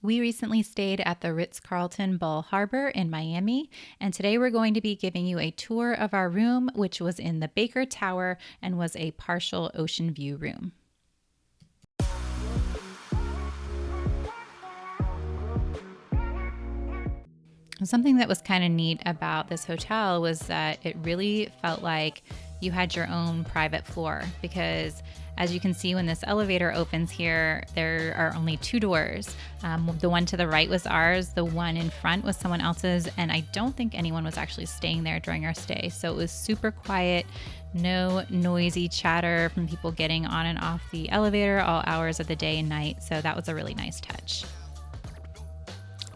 We recently stayed at the Ritz Carlton Bal Harbour in Miami, and today we're going to be giving you a tour of our room, which was in the Baker Tower and was a partial ocean view room. Something that was kind of neat about this hotel was that it really felt like you had your own private floor, because as you can see, when this elevator opens here, there are only two doors. The one to the right was ours, the one in front was someone else's, and I don't think anyone was actually staying there during our stay. So it was super quiet, no noisy chatter from people getting on and off the elevator all hours of the day and night. So that was a really nice touch.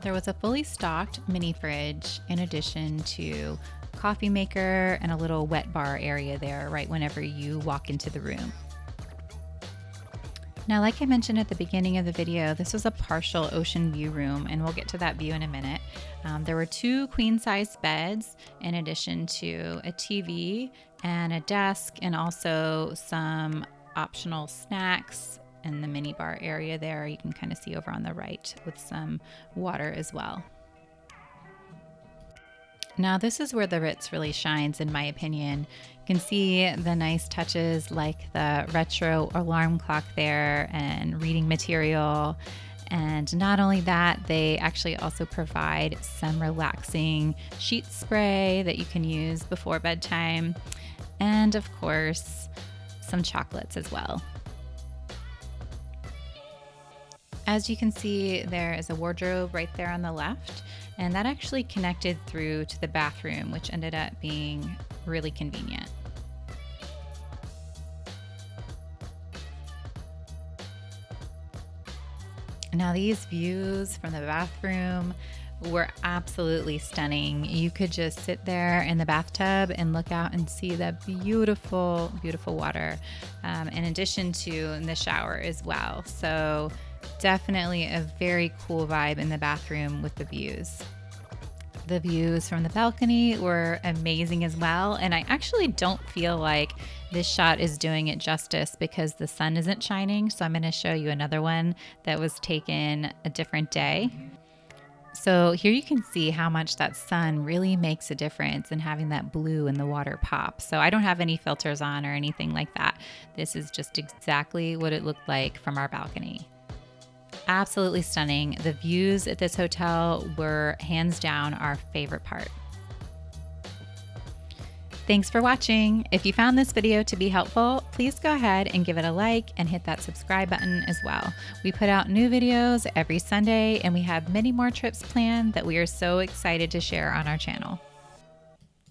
There was a fully stocked mini fridge in addition to coffee maker and a little wet bar area there right whenever you walk into the room. Now, like I mentioned at the beginning of the video, this was a partial ocean view room, and we'll get to that view in a minute. There were two queen-size beds in addition to a TV and a desk, and also some optional snacks in the mini bar area there. You can kind of see over on the right with some water as well. Now, this is where the Ritz really shines, in my opinion. You can see the nice touches like the retro alarm clock there and reading material. And not only that, they actually also provide some relaxing sheet spray that you can use before bedtime. And of course, some chocolates as well. As you can see, there is a wardrobe right there on the left, and that actually connected through to the bathroom, which ended up being really convenient. Now, these views from the bathroom were absolutely stunning. You could just sit there in the bathtub and look out and see the beautiful, beautiful water, in addition to in the shower as well. So definitely a very cool vibe in the bathroom with the views. The views from the balcony were amazing as well, and I actually don't feel like this shot is doing it justice because the sun isn't shining, so I'm going to show you another one that was taken a different day. So here you can see how much that sun really makes a difference in having that blue in the water pop. So I don't have any filters on or anything like that. This is just exactly what it looked like from our balcony. Absolutely stunning. The views at this hotel were hands down our favorite part. Thanks for watching. If you found this video to be helpful, please go ahead and give it a like and hit that subscribe button as well. We put out new videos every Sunday, and we have many more trips planned that we are so excited to share on our channel.